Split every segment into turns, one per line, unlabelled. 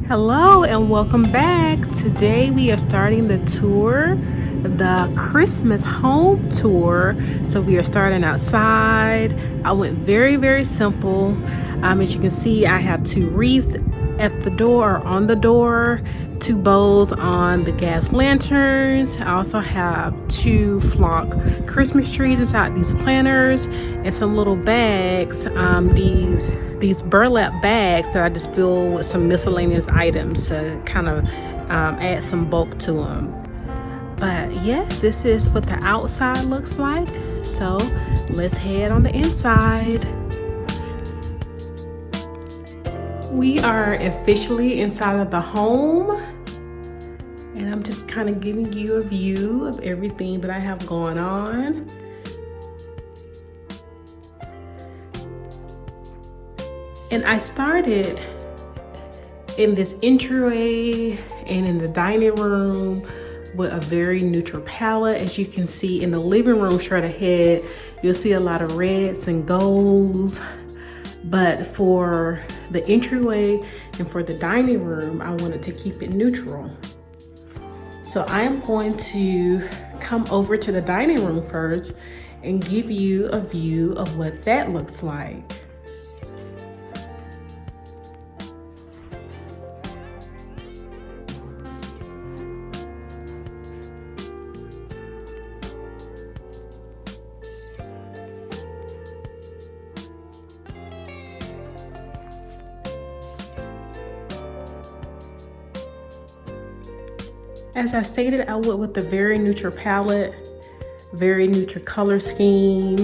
Hello and welcome back. Today we are starting the tour, the Christmas home tour. So we are starting outside. I went very simple. As you can see, I have 2 wreaths at the door, on the door, 2 bows on the gas lanterns. I also have 2 flock Christmas trees inside these planters and some little bags, these burlap bags that I just fill with some miscellaneous items to kind of add some bulk to them. But yes, this is what the outside looks like. So let's head on the inside. We are officially inside of the home, and I'm just kind of giving you a view of everything that I have going on. And I started in this entryway and in the dining room with a very neutral palette. As you can see in the living room straight ahead, you'll see a lot of reds and golds. But for the entryway and for the dining room, I wanted to keep it neutral. So I am going to come over to the dining room first and give you a view of what that looks like. As I stated, I went with a very neutral palette, very neutral color scheme.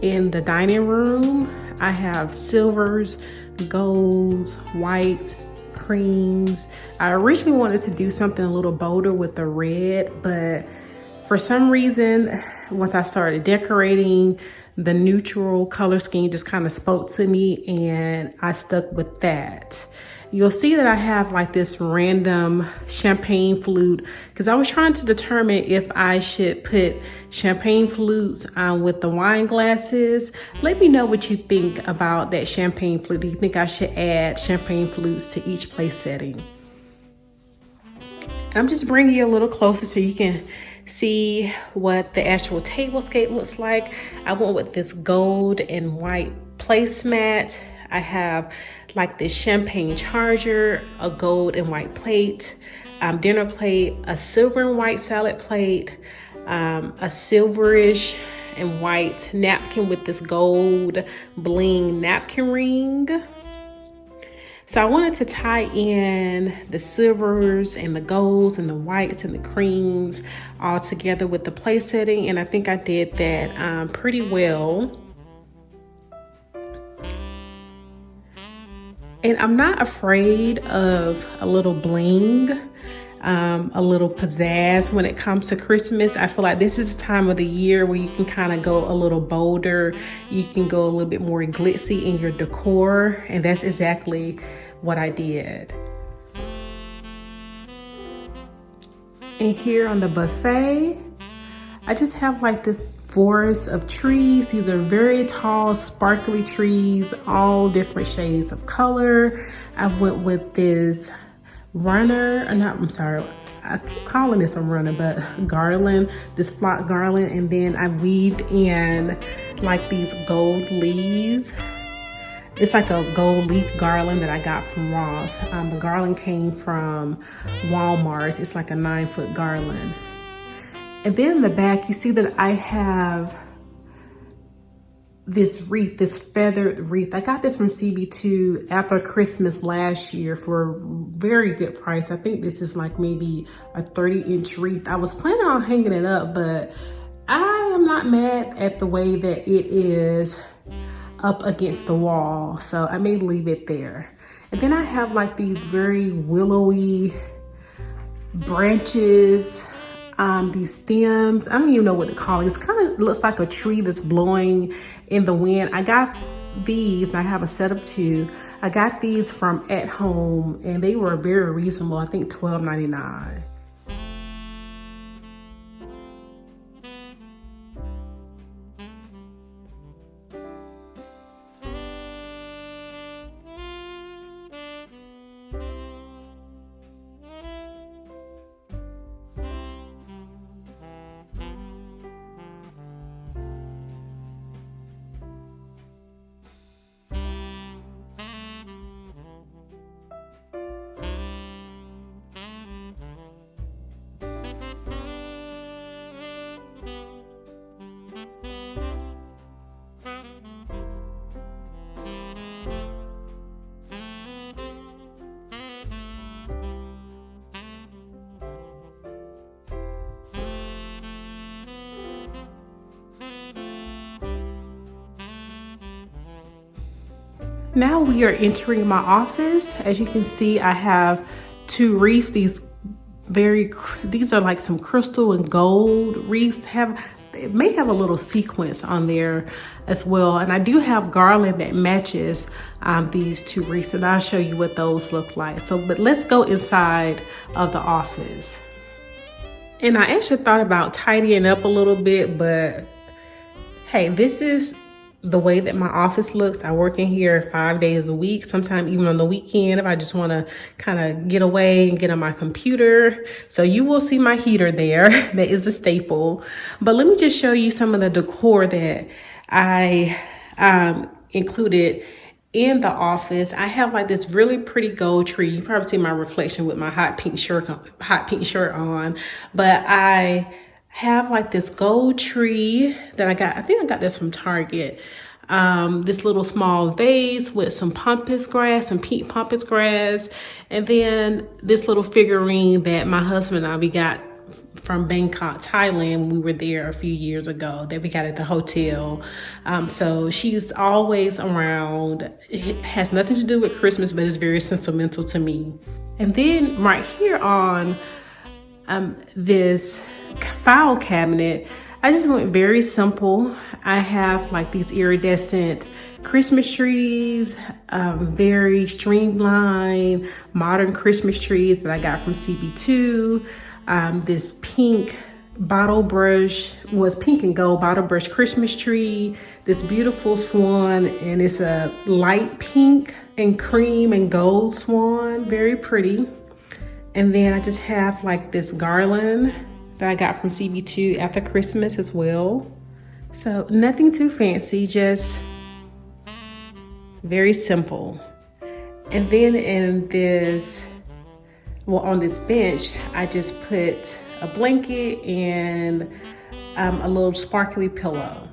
In the dining room, I have silvers, golds, whites, creams. I originally wanted to do something a little bolder with the red, but for some reason, once I started decorating, the neutral color scheme just kind of spoke to me and I stuck with that. You'll see that I have like this random champagne flute because I was trying to determine if I should put champagne flutes with the wine glasses. Let me know what you think about that champagne flute. Do you think I should add champagne flutes to each place setting? I'm just bringing you a little closer so you can see what the actual tablescape looks like. I went with this gold and white placemat. I have like this champagne charger, a gold and white plate, dinner plate, a silver and white salad plate, a silverish and white napkin with this gold bling napkin ring. So I wanted to tie in the silvers and the golds and the whites and the creams all together with the place setting, and I think I did that pretty well. And I'm not afraid of a little bling, a little pizzazz when it comes to Christmas. I feel like this is the time of the year where you can kind of go a little bolder. You can go a little bit more glitzy in your decor. And that's exactly what I did. And here on the buffet, I just have like this forest of trees. These are very tall, sparkly trees, all different shades of color. I went with this runner, I keep calling this a runner, but garland, this flock garland. And then I weaved in like these gold leaves. It's like a gold leaf garland that I got from Ross. The garland came from Walmart. It's like a 9-foot garland. And then in the back, you see that I have this wreath, this feathered wreath. I got this from CB2 after Christmas last year for a very good price. I think this is like maybe a 30-inch wreath. I was planning on hanging it up, but I am not mad at the way that it is up against the wall. So I may leave it there. And then I have like these very willowy branches, these stems. I don't even know what to call it. It kind of looks like a tree that's blowing in the wind. I got these, and I have a set of 2. I got these from At Home, and they were very reasonable. I think $12.99. Now we are entering my office. As you can see, I have two wreaths. These are like some crystal and gold wreaths. It may have a little sequence on there as well. And I do have garland that matches these two wreaths, and I'll show you what those look like. But let's go inside of the office. And I actually thought about tidying up a little bit, but hey, this is the way that my office looks. I work in here 5 days a week, sometimes even on the weekend if I just want to kind of get away and get on my computer. So you will see my heater there. That is a staple. But let me just show you some of the decor that I included in the office. I have like this really pretty gold tree. You probably see my reflection with my hot pink shirt on. But I have like this gold tree that I think I got this from Target. This little small vase with some pampas grass and pink pampas grass. And then this little figurine that my husband and I, we got from Bangkok, Thailand. We were there a few years ago that we got at the hotel. So she's always around. It has nothing to do with Christmas, but it's very sentimental to me. And then right here on this file cabinet, I just went very simple. I have like these iridescent Christmas trees, very streamlined modern Christmas trees that I got from CB2. This pink bottle brush, was pink and gold bottle brush Christmas tree, this beautiful swan, and it's a light pink and cream and gold swan, very pretty. And then I just have like this garland that I got from CB2 after Christmas as well. So nothing too fancy, just very simple. And then in this, on this bench, I just put a blanket and a little sparkly pillow.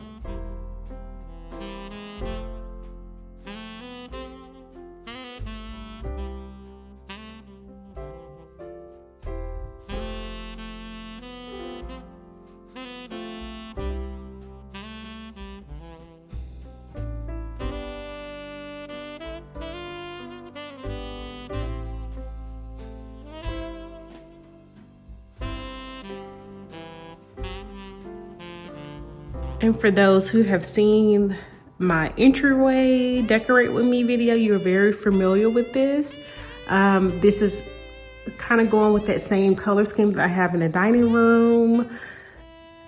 And for those who have seen my entryway decorate with me video, you're very familiar with this. This is kind of going with that same color scheme that I have in the dining room.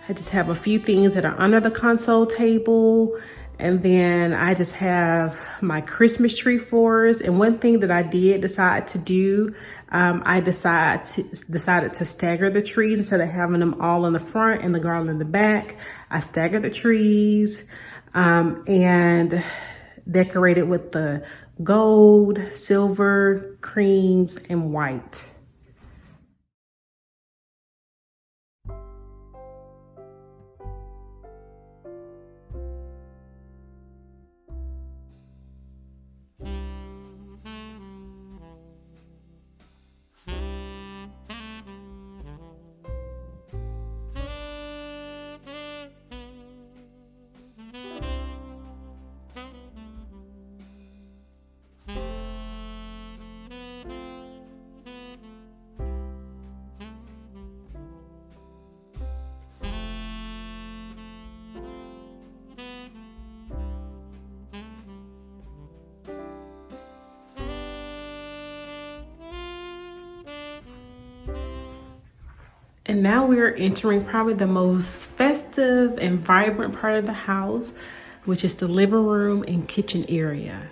I just have a few things that are under the console table. And then I just have my Christmas tree floors. And one thing that I did decide to do, I decided to stagger the trees instead of having them all in the front and the garland in the back. I staggered the trees and decorated with the gold, silver, creams, and white. And now we're entering probably the most festive and vibrant part of the house, which is the living room and kitchen area.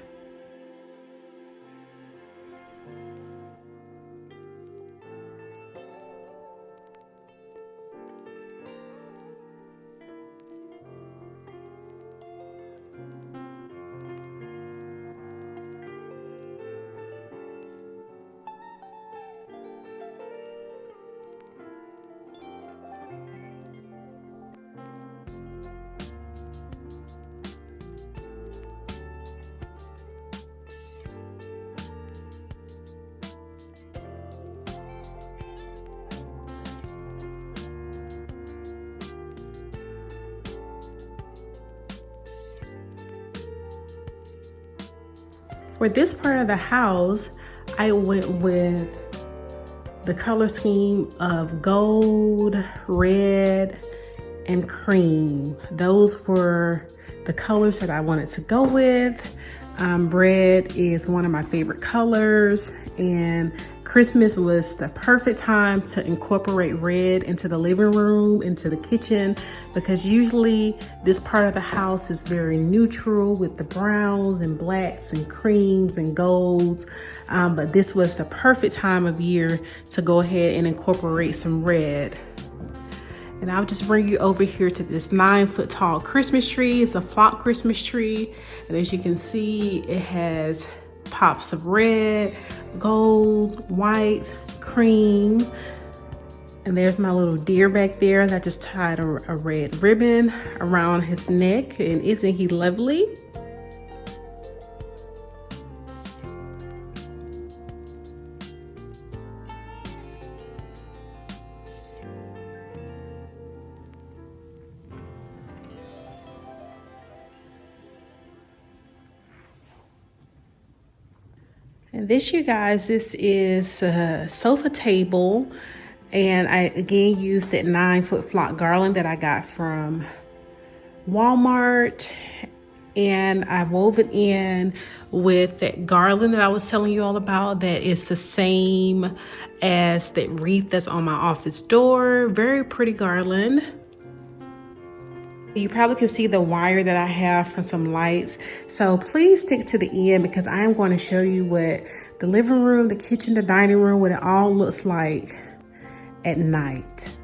For this part of the house, I went with the color scheme of gold, red, and cream. Those were the colors that I wanted to go with. Red is one of my favorite colors, and Christmas was the perfect time to incorporate red into the living room, into the kitchen, because usually this part of the house is very neutral with the browns and blacks and creams and golds. But this was the perfect time of year to go ahead and incorporate some red. And I'll just bring you over here to this 9-foot tall Christmas tree. It's a flock Christmas tree. And as you can see, it has pops of red, gold, white, cream. And there's my little deer back there. And I just tied a red ribbon around his neck. And isn't he lovely? And this, you guys, this is a sofa table, and I again used that 9-foot flock garland that I got from Walmart, and I wove it in with that garland that I was telling you all about. That is the same as that wreath that's on my office door. Very pretty garland. You probably can see the wire that I have from some lights. So please stick to the end, because I am going to show you what the living room, the kitchen, the dining room, what it all looks like at night.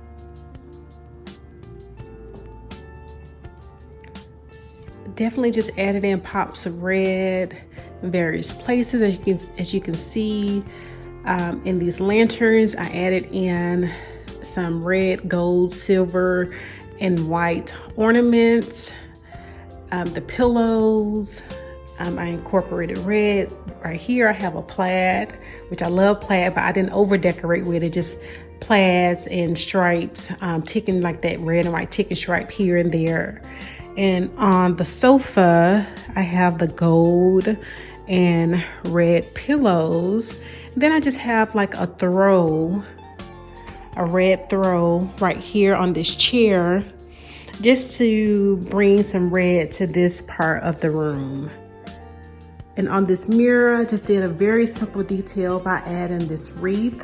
Definitely just added in pops of red in various places. As you can see in these lanterns, I added in some red, gold, silver, and white ornaments. The pillows, I incorporated red. Right here I have a plaid, which I love plaid, but I didn't over decorate with it, just plaids and stripes, ticking like that red and white ticking stripe here and there. And on the sofa, I have the gold and red pillows. And then I just have like a red throw right here on this chair, just to bring some red to this part of the room. And on this mirror, I just did a very simple detail by adding this wreath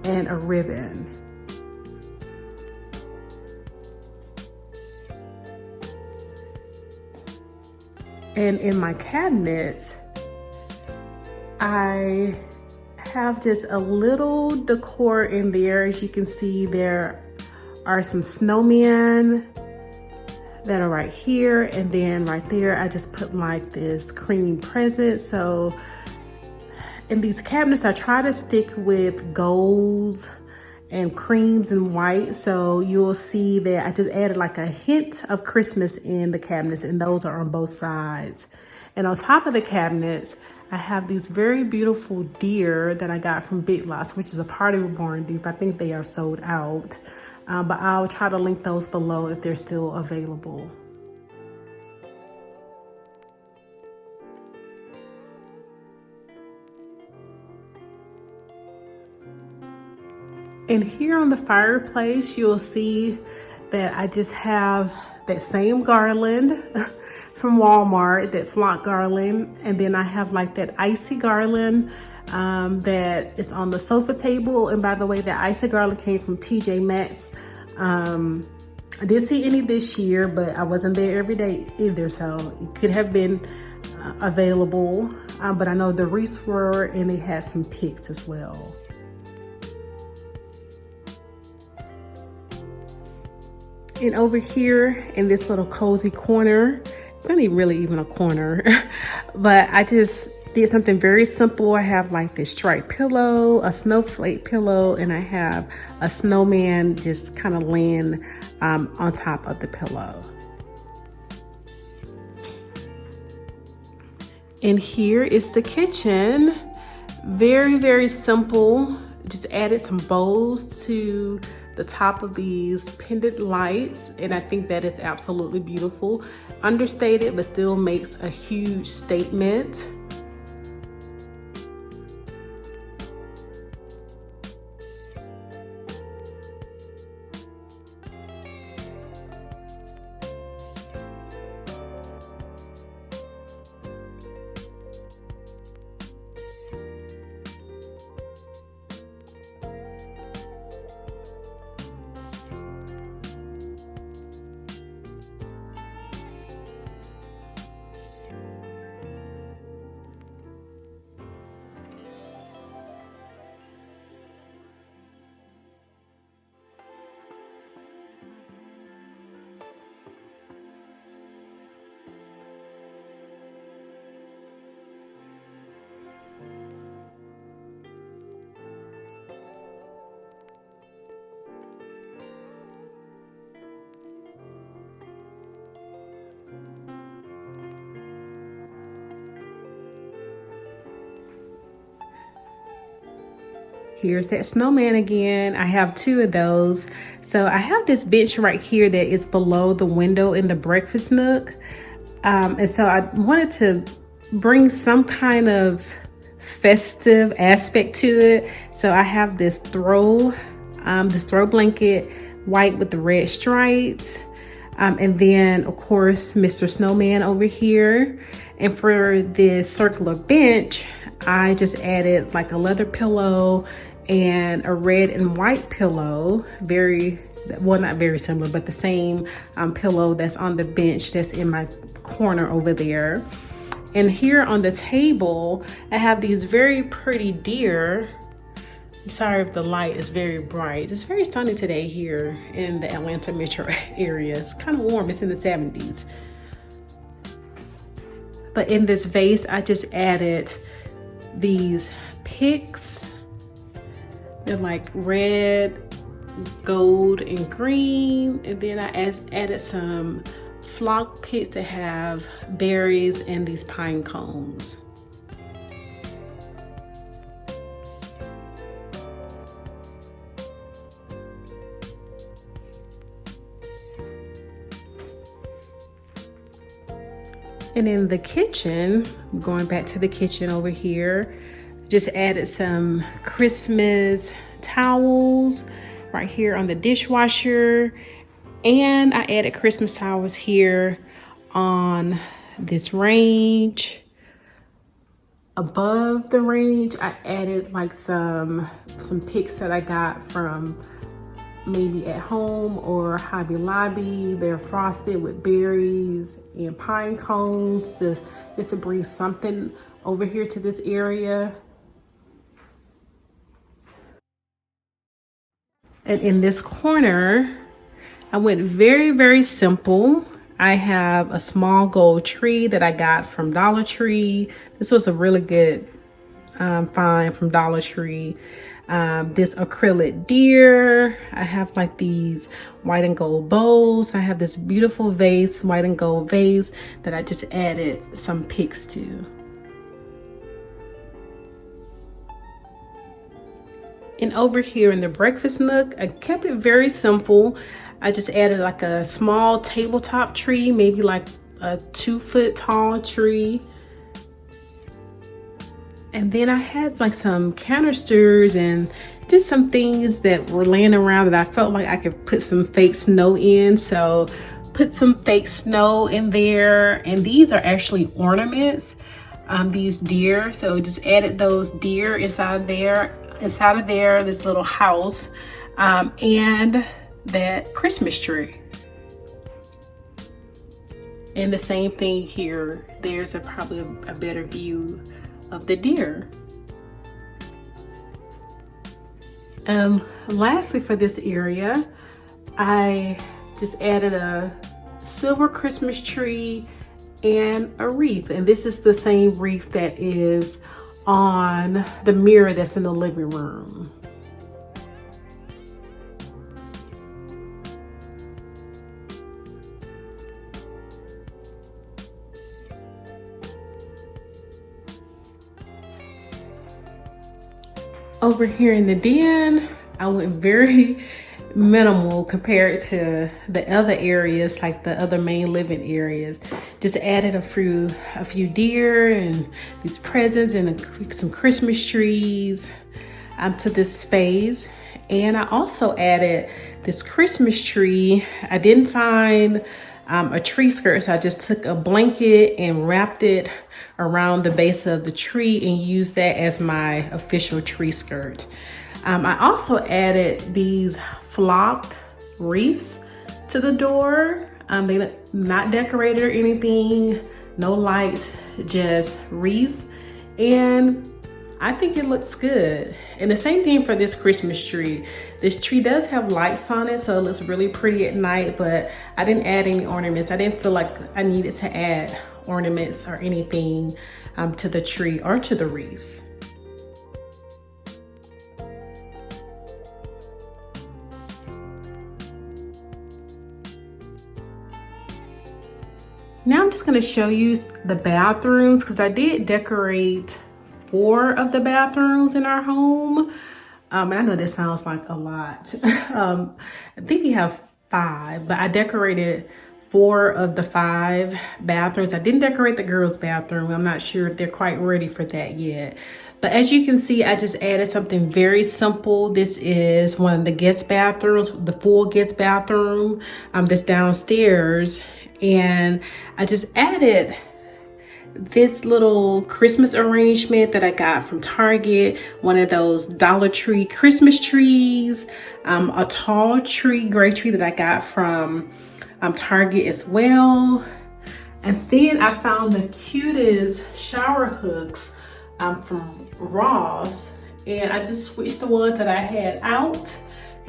and a ribbon. And in my cabinets, I have just a little decor in there. As you can see, there are some snowmen that are right here, and then right there I just put like this cream present. So in these cabinets, I try to stick with golds and creams and white. So you'll see that I just added like a hint of Christmas in the cabinets, and those are on both sides. And on top of the cabinets, I have these very beautiful deer that I got from Big Lots, which is a Party Reborn dupe. I think they are sold out, but I'll try to link those below if they're still available. And here on the fireplace, you'll see that I just have that same garland from Walmart, that flock garland. And then I have like that icy garland that is on the sofa table. And by the way, that icy garland came from TJ Maxx. I didn't see any this year, but I wasn't there every day either, so it could have been available. But I know the wreaths were, and they had some picks as well. And over here in this little cozy corner, it's not really even a corner, but I just did something very simple. I have like this striped pillow, a snowflake pillow, and I have a snowman just kind of laying on top of the pillow. And here is the kitchen. Very, very simple. Just added some bows to the top of these pendant lights, and I think that is absolutely beautiful. Understated, but still makes a huge statement. here's that snowman again. I have two of those. So I have this bench right here that is below the window in the breakfast nook. And so I wanted to bring some kind of festive aspect to it. So I have this throw blanket, white with the red stripes. And then of course, Mr. Snowman over here. And for this circular bench, I just added like a leather pillow and a red and white pillow. Well, not very similar, but the same pillow that's on the bench that's in my corner over there. And here on the table, I have these very pretty deer. I'm sorry if the light is very bright. It's very sunny today here in the Atlanta metro area. It's kind of warm, it's in the 70s. But in this vase, I just added these picks. They're like red, gold, and green. And then I added some flock picks that have berries and these pine cones. And in the kitchen, going back to the kitchen over here, just added some Christmas towels right here on the dishwasher. And I added Christmas towels here on this range. Above the range, I added like some picks that I got from maybe at home or Hobby Lobby. They're frosted with berries and pine cones, just to bring something over here to this area. And in this corner, I went very, very simple. I have a small gold tree that I got from Dollar Tree. This was a really good find from Dollar Tree. This acrylic deer. I have like these white and gold bowls. I have this beautiful vase, white and gold vase, that I just added some picks to. And over here in the breakfast nook, I kept it very simple. I just added like a small tabletop tree, maybe like a 2-foot tall tree. And then I had like some canisters and just some things that were laying around that I felt like I could put some fake snow in. So put some fake snow in there. And these are actually ornaments, these deer. So just added those deer inside of there, this little house, and that Christmas tree. And the same thing here. There's probably a better view of the deer. And lastly, for this area, I just added a silver Christmas tree and a wreath. And this is the same wreath that is on the mirror that's in the living room. Over here in the den, I went very minimal compared to the other areas, like the other main living areas. Just added a few deer and these presents and some Christmas trees to this space. And I also added this Christmas tree. I didn't find a tree skirt, so I just took a blanket and wrapped it around the base of the tree and used that as my official tree skirt. I also added these flocked wreaths to the door. They're not decorated or anything, no lights, just wreaths. And I think it looks good. And the same thing for this Christmas tree. This tree does have lights on it, so it looks really pretty at night, but I didn't add any ornaments. I didn't feel like I needed to add ornaments or anything to the tree or to the wreaths. Now I'm just gonna show you the bathrooms, because I did decorate 4 of the bathrooms in our home. And I know that sounds like a lot. I think we have 5, but I decorated 4 of the 5 bathrooms. I didn't decorate the girls' bathroom. I'm not sure if they're quite ready for that yet. But as you can see, I just added something very simple. This is one of the guest bathrooms, the full guest bathroom that's downstairs. And I just added this little Christmas arrangement that I got from Target, one of those Dollar Tree Christmas trees, a tall tree, gray tree that I got from Target as well. And then I found the cutest shower hooks from Ross, and I just switched the ones that I had out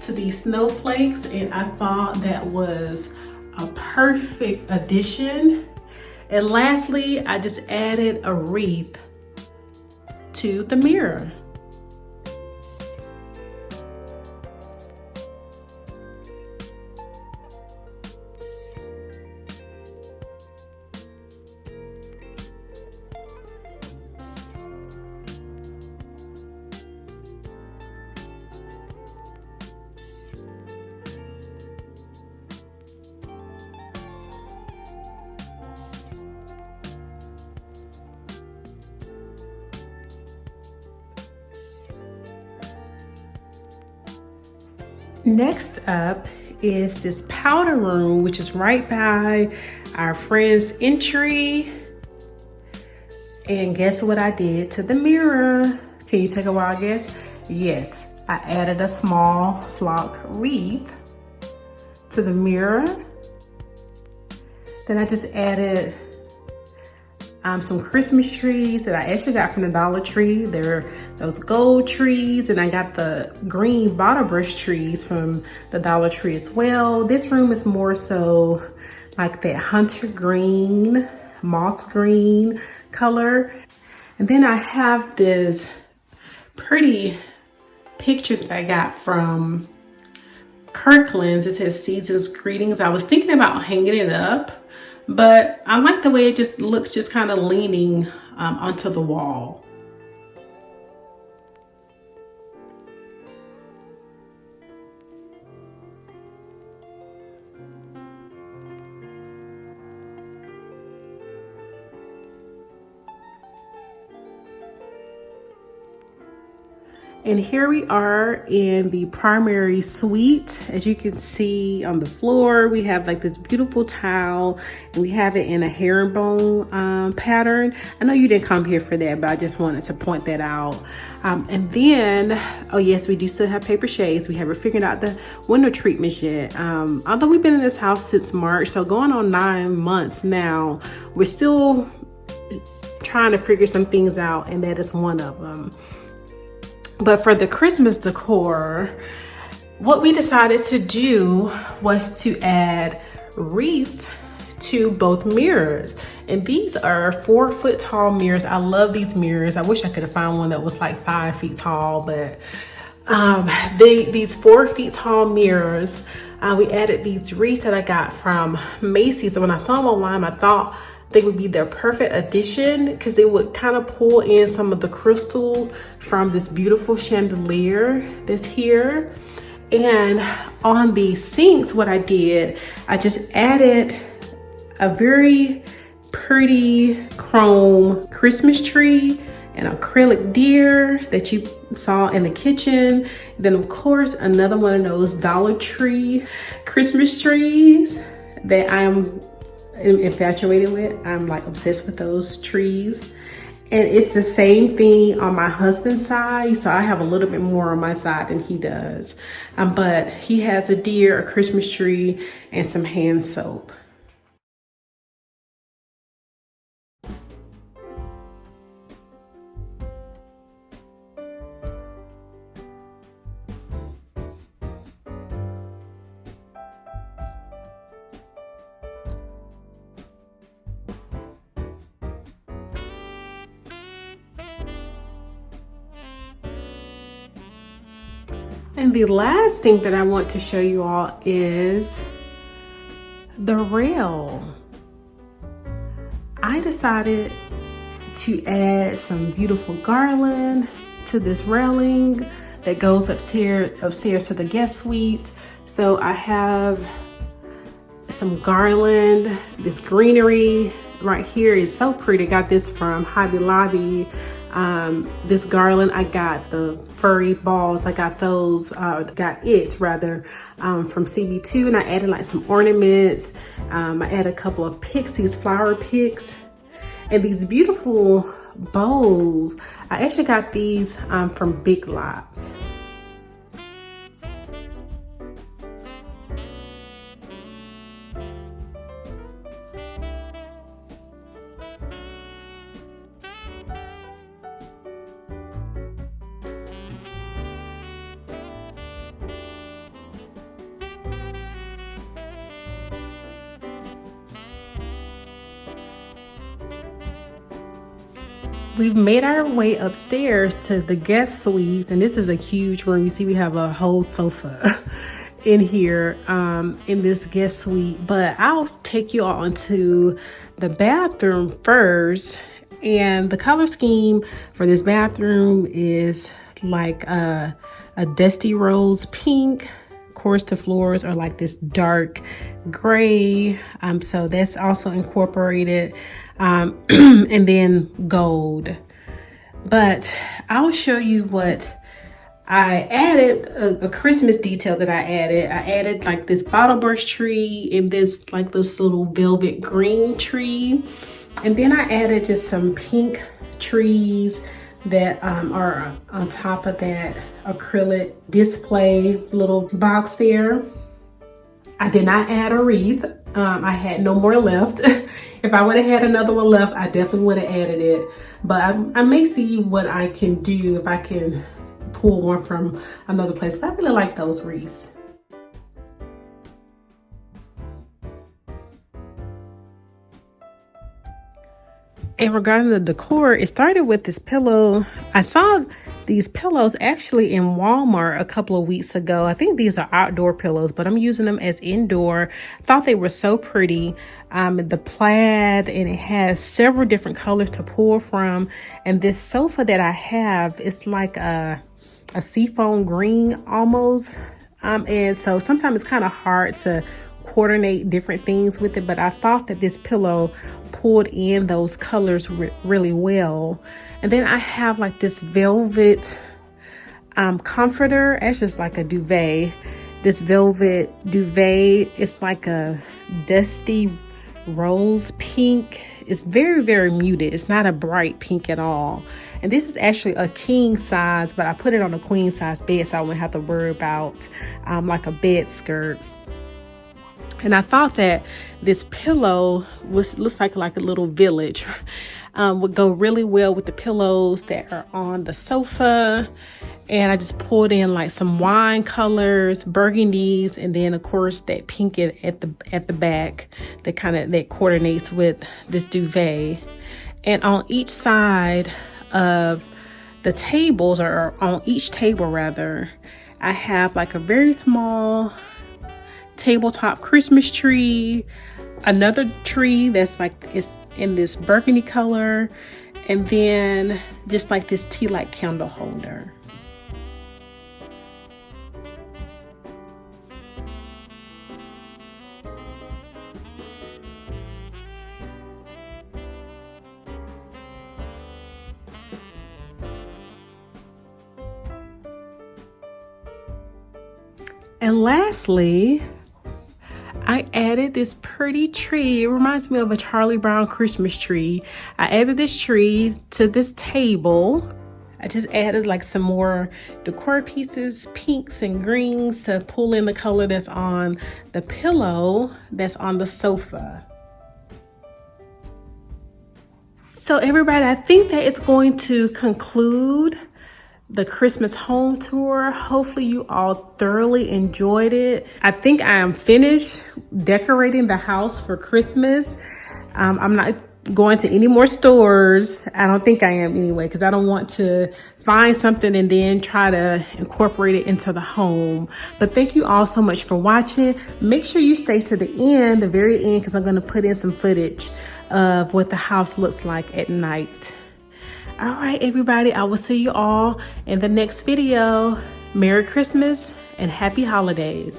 to these snowflakes, and I thought that was a perfect addition. And lastly, I just added a wreath to the mirror. Next up is this powder room, which is right by our friend's entry. And guess what I did to the mirror? Can you take a wild guess? Yes, I added a small flock wreath to the mirror. Then I just added some Christmas trees that I actually got from the Dollar Tree. They're those gold trees, and I got the green bottle brush trees from the Dollar Tree as well. This room is more so like that hunter green, moss green color. And then I have this pretty picture that I got from Kirkland's. It says Season's Greetings. I was thinking about hanging it up, but I like the way it just looks, just kind of leaning onto the wall. And here we are in the primary suite. As you can see on the floor, we have like this beautiful towel, and we have it in a herringbone pattern. I know you didn't come here for that, but I just wanted to point that out. And then, oh yes, we do still have paper shades. We haven't figured out the window treatments yet. Although we've been in this house since March, so going on 9 months now, we're still trying to figure some things out, and that is one of them. But for the Christmas decor, what we decided to do was to add wreaths to both mirrors. And these are 4-foot tall mirrors. I love these mirrors. I wish I could have found one that was like 5 feet tall, but these 4 feet tall mirrors, we added these wreaths that I got from Macy's. And when I saw them online, I thought they would be their perfect addition because they would kind of pull in some of the crystal from this beautiful chandelier that's here. And on the sinks, what I did, I just added a very pretty chrome Christmas tree, an acrylic deer that you saw in the kitchen. Then of course, another one of those Dollar Tree Christmas trees that I'm infatuated with. I'm like obsessed with those trees. And it's the same thing on my husband's side. So I have a little bit more on my side than he does. But he has a deer, a Christmas tree, and some hand soap. And the last thing that I want to show you all is the rail. I decided to add some beautiful garland to this railing. that goes upstairs to the guest suite. So I have some garland. This greenery right here is so pretty. Got this from Hobby Lobby. This garland, I got the furry balls. I got those, got it rather, from CB2, and I added like some ornaments. I added a couple of picks, these flower picks, and these beautiful bows. I actually got these from Big Lots. We've made our way upstairs to the guest suite, and this is a huge room. You see we have a whole sofa in here in this guest suite, but I'll take you all into the bathroom first. And the color scheme for this bathroom is like a dusty rose pink. Of course, the floors are like this dark gray, so that's also incorporated, and then gold. But I'll show you what I added, a Christmas detail that I added like this bottle brush tree and this like this little velvet green tree, and then I added just some pink trees that are on top of that acrylic display little box there. I did not add a wreath. I had no more left. If I would have had another one left, I definitely would have added it. But I may see what I can do if I can pull one from another place. I really like those wreaths. And regarding the decor, it started with this pillow. I saw these pillows actually in Walmart a couple of weeks ago. I think these are outdoor pillows, but I'm using them as indoor. I thought they were so pretty. The plaid, and it has several different colors to pull from. And this sofa that I have is like a seafoam green almost. And so sometimes it's kind of hard to coordinate different things with it, but I thought that this pillow pulled in those colors really well. And then I have like this velvet comforter. It's just like a duvet. This velvet duvet is like a dusty rose pink. It's very, very muted. It's not a bright pink at all. And this is actually a king size, but I put it on a queen size bed so I wouldn't have to worry about like a bed skirt. And I thought that this pillow looks like a little village, would go really well with the pillows that are on the sofa. And I just pulled in like some wine colors, burgundies, and then of course that pink at the back that coordinates with this duvet. And on each side of the tables, or on each table rather, I have like a very small tabletop Christmas tree, another tree that's like it's in this burgundy color, and then just like this tea light candle holder. And lastly, I added this pretty tree. It reminds me of a Charlie Brown Christmas tree. I added this tree to this table. I just added like some more decor pieces, pinks and greens, to pull in the color that's on the pillow that's on the sofa. So everybody, I think that it's going to conclude the Christmas home tour. Hopefully you all thoroughly enjoyed it. I think I am finished decorating the house for Christmas. I'm not going to any more stores. I don't think I am anyway, because I don't want to find something and then try to incorporate it into the home. But thank you all so much for watching. Make sure you stay to the end, the very end, because I'm going to put in some footage of what the house looks like at night. All right, everybody, I will see you all in the next video. Merry Christmas and happy holidays.